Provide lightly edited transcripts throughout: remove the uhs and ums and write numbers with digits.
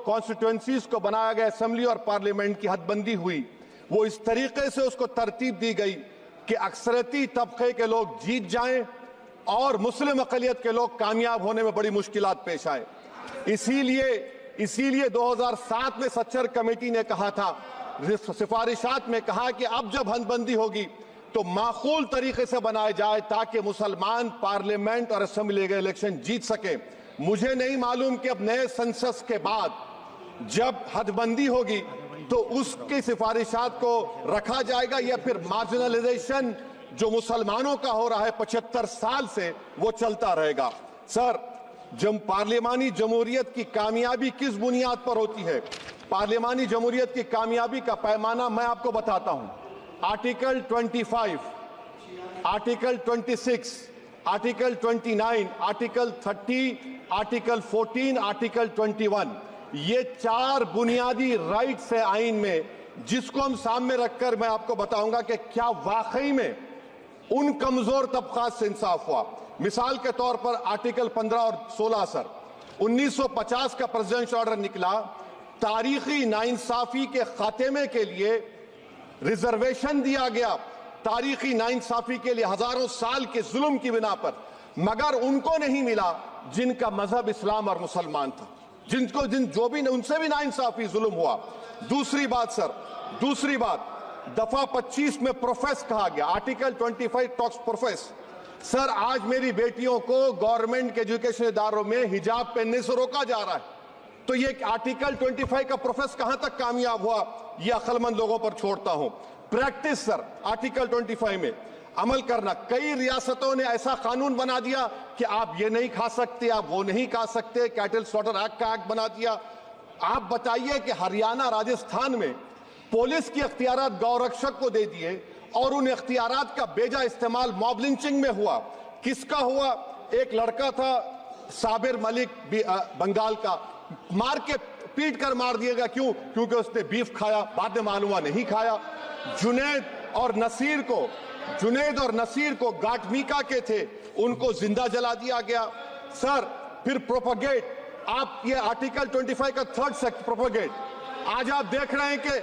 Constituencies को बनाया गया असेंबली और पार्लियामेंट की हदबंदी हुई, वो इस तरीके से उसको तरतीब दी गई कि अक्सरती तबके के लोग जीत जाएं और मुस्लिम अक़लियत के लोग कामयाब होने में बड़ी मुश्किलात पेश आए। इसीलिए 2007 में सच्चर कमेटी ने कहा था, सिफारिशात में कहा कि अब जब हदबंदी होगी तो माकूल तरीके से बनाए जाए ताकि मुसलमान पार्लियामेंट और असेंबली के इलेक्शन जीत सके। मुझे नहीं मालूम कि अब नए सेंसस के बाद जब हदबंदी होगी तो उसकी सिफारिशात को रखा जाएगा या फिर मार्जिनलाइजेशन जो मुसलमानों का हो रहा है 75 साल से वो चलता रहेगा। सर, जब पार्लियामानी जमहूरियत की कामयाबी किस बुनियाद पर होती है? पार्लियामानी जमहूरियत की कामयाबी का पैमाना मैं आपको बताता हूं। Article 25, article 26, article 29, article 30, article 14, article 21, ये 4 बुनियादी राइट्स है आइन में, जिसको हम सामने रखकर मैं आपको बताऊंगा कि क्या वाकई में उन कमजोर तबकात से इंसाफ हुआ। मिसाल के तौर पर आर्टिकल 15 और 16 सर, 1950 का प्रेसिडेंशियल ऑर्डर निकला, तारीखी नाइंसाफी के खात्मे के लिए रिजर्वेशन दिया गया, तारीखी नाइंसाफी के लिए हजारों साल के जुल्म की बिना पर, मगर उनको नहीं मिला जिनका मजहब इस्लाम और मुसलमान था, जो भी उनसे भी नाइंसाफी जुल्म हुआ। दूसरी बात सर, दूसरी बात, दफा 25 में प्रोफेस कहा गया, आर्टिकल 25 टॉक्स प्रोफेस। सर, आज मेरी बेटियों को गवर्नमेंट के एजुकेशन इदारों में हिजाब पहनने से रोका जा रहा है, तो ये आर्टिकल 25 का प्रोफेस कहां तक कामयाब हुआ, ये अक्लमंद लोगों पर छोड़ता हूं। प्रैक्टिस सर, आर्टिकल 25 में अमल करना। कई रियासतों ने ऐसा कानून बना दिया कि आप ये नहीं खा सकते, आप वो नहीं खा सकते, कैटल स्लॉटर एक्ट का एक्ट बना दिया। आप बताइए कि हरियाणा, राजस्थान में पुलिस की अख्तियारात गौरक्षक को दे दिए और उन अख्तियारात का बेजा इस्तेमाल मॉब लिंचिंग में हुआ। किसका हुआ? एक लड़का था साबिर मलिक बंगाल का, मार के पीट कर मार दिया गया। क्यों? क्योंकि उसने बीफ खाया, बाद में मालूम हुआ नहीं खाया। जुनैद और नसीर को गाटमीका के थे, उनको जिंदा जला दिया गया। सर, फिर प्रोपगेट, आप ये आर्टिकल 25 का 3rd सेक्शन प्रोपगेट, आज आप देख रहे हैं कि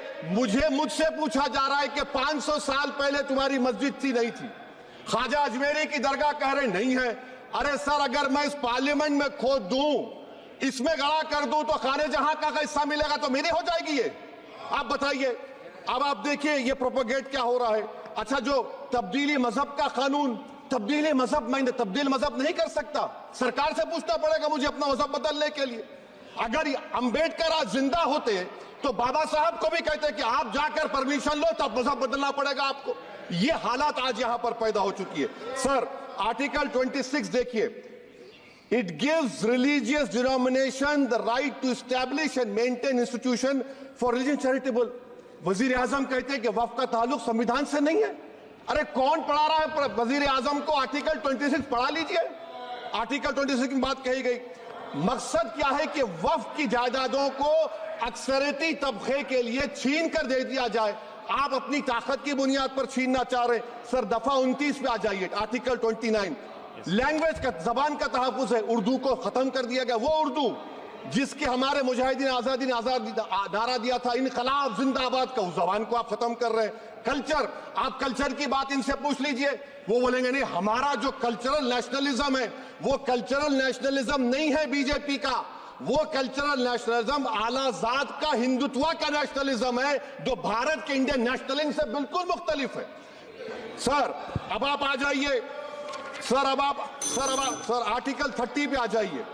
मुझसे पूछा जा रहा है कि 500 साल पहले तुम्हारी मस्जिद थी, नहीं थी। ख्वाजा अजमेरी की दरगाह कह रहे नहीं है। अरे सर, अगर मैं इस पार्लियामेंट में खोद दूं, इसमें गड़ा कर दूं, तो खाने जहां का हिस्सा मिलेगा तो मेरी हो जाएगी ये। आप बताइए। अब आप देखिए ये प्रोपगेट क्या हो रहा है। अच्छा, जो तब्दीली मजहब का कानून, तब्दीली मजहब, मैं तब्दील मजहब नहीं कर सकता, सरकार से पूछना पड़ेगा मुझे अपना मजहब बदलने के लिए। अगर अंबेडकर आज जिंदा होते तो बाबा साहब को भी कहते कि आप जाकर परमिशन लो, तब मजहब बदलना पड़ेगा आपको। ये हालात आज यहां पर पैदा हो चुकी है। सर, आर्टिकल 26 देखिए, it gives religious denomination the right to establish and maintain institution for religion charitable. वजीर आजम कहते हैं कि वक्फ का ताल्लुक संविधान से नहीं है। अरे कौन पढ़ा रहा है वजीर आजम को? आर्टिकल 26 पढ़ा लीजिए। आर्टिकल 26 की बात कही गई। मकसद क्या है कि वक्फ की जायदादों को अक्सरती तबके के लिए छीन कर दे दिया जाए। आप अपनी ताकत की बुनियाद पर छीनना चाह रहे। सर, दफा 29 पे आ जाइए, आर्टिकल 29, लैंग्वेज का, जबान का तहफ्फुज है। उर्दू को खत्म कर दिया गया, वो उर्दू जिसके हमारे मुजाहिदीन आजादी ने नारा दिया था, इनकलाब जिंदाबाद का, उस जबान को आप खत्म कर रहे हैं। कल्चर, आप कल्चर की बात इनसे पूछ लीजिए, वो बोलेंगे नहीं, हमारा जो कल्चरल नेशनलिज्म है वो कल्चरल नेशनलिज्म नहीं है बीजेपी का, वो कल्चरल नेशनलिज्म आलाजाद का, हिंदुत्व का नेशनलिज्म है, जो भारत के इंडियन नेशनलिज्म से बिल्कुल मुख्तलिफ है। सर, अब आप आ जाइए। सर, आर्टिकल 30 पे आ जाइए।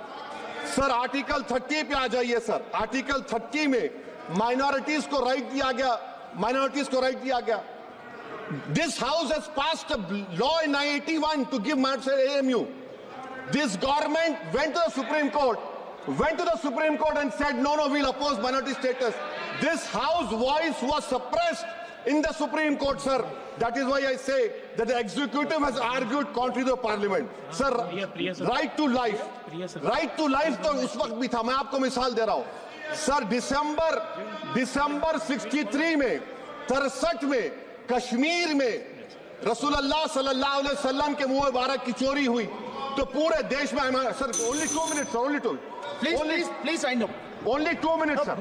सर, आर्टिकल 30 पे आ जाइए। सर, आर्टिकल 30 में माइनॉरिटीज को राइट दिया गया। This house has passed a law in 1981 to give minority AMU. This government went to the Supreme Court and said no, we'll oppose minority status. This house voice was suppressed in the Supreme Court, sir. That is why I say that the executive has argued contrary to the parliament. Sir, right to life तो उस वक्त भी था। मैं आपको मिसाल दे रहा हूं। सर, दिसंबर 63 में, 63 में कश्मीर में रसूलुल्लाह सल्लल्लाहु अलैहि वसल्लम के मुंह मुबारक की चोरी हुई तो पूरे देश में, sir, only 2 minutes, sir, only 2. Please wind up. Only 2 minutes, sir.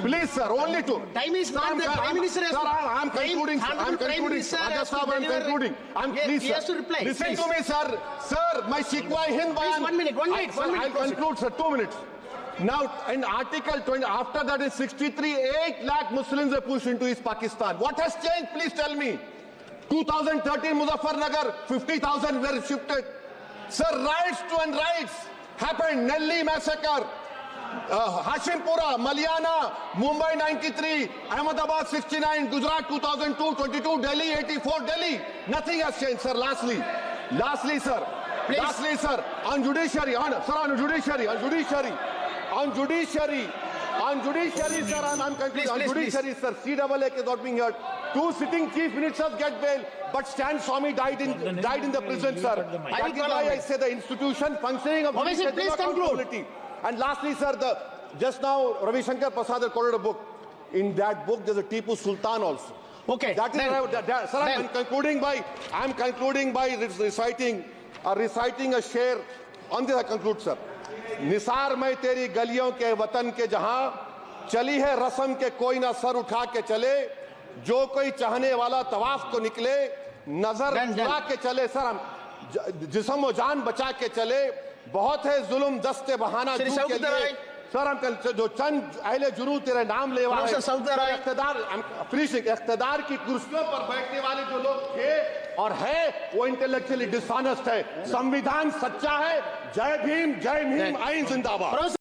Please, sir, only 2. Time is not the Prime Minister has Sir, to- I'm concluding, sir. I'm Prime concluding. Minister Raja has to Sahab, I'm deliver- concluding. Yes, he has to sir. reply. Listen Please. to me, sir. Sir, my Shikwa Hind Please, Bayan. 1 minute, 1 minute, Sir, 1 minute, I'll proceed. conclude, sir. 2 minutes. Now, in Article 20, after that in 63, 8 lakh Muslims were pushed into East Pakistan. What has changed? Please tell me. 2013 Muzaffarnagar, 50,000 were shifted. Sir, riots to and riots happened. Nelly massacre, Hashimpura, Maliana, Mumbai 93, Ahmedabad 69, Gujarat 2002, 22, Delhi 84, Delhi. Nothing has changed, sir. Lastly, sir. Please. Lastly, sir, on judiciary, sir, on judiciary, sir, I'm concluding. On Please. judiciary, sir, CAA is not being heard. 2 sitting chief ministers get bail, but Stan Swamy died in the prison, sir. That is why I say the institution functioning of Obviously, judiciary please is not conclude. accountability. And lastly, sir, just now Ravi Shankar Prasad had quoted a book. In that book, there's a Tipu Sultan also. Okay. That is sir, I'm concluding by reciting a share. On this I conclude, sir. Nisar में तेरी गलियों के वतन के जहां चली है रस्म के कोई ना सर उठा के चले, जो कोई चाहने वाला तवाफ को निकले, नजर चुरा के चले, सर हम जिस्म व जान बचा के चले, बहुत है जुल्म दस्ते बहाना श्री जू के सऊदी लिए। सर हम जो चंद अहले जुनू तेरे नाम लेवा है, इख्तिदार की कुर्सियों पर बैठने वाले जो लोग थे और है वो इंटेलेक्चुअली डिसऑनेस्ट है। संविधान सच्चा है। जय भीम, आइन जिंदाबाद।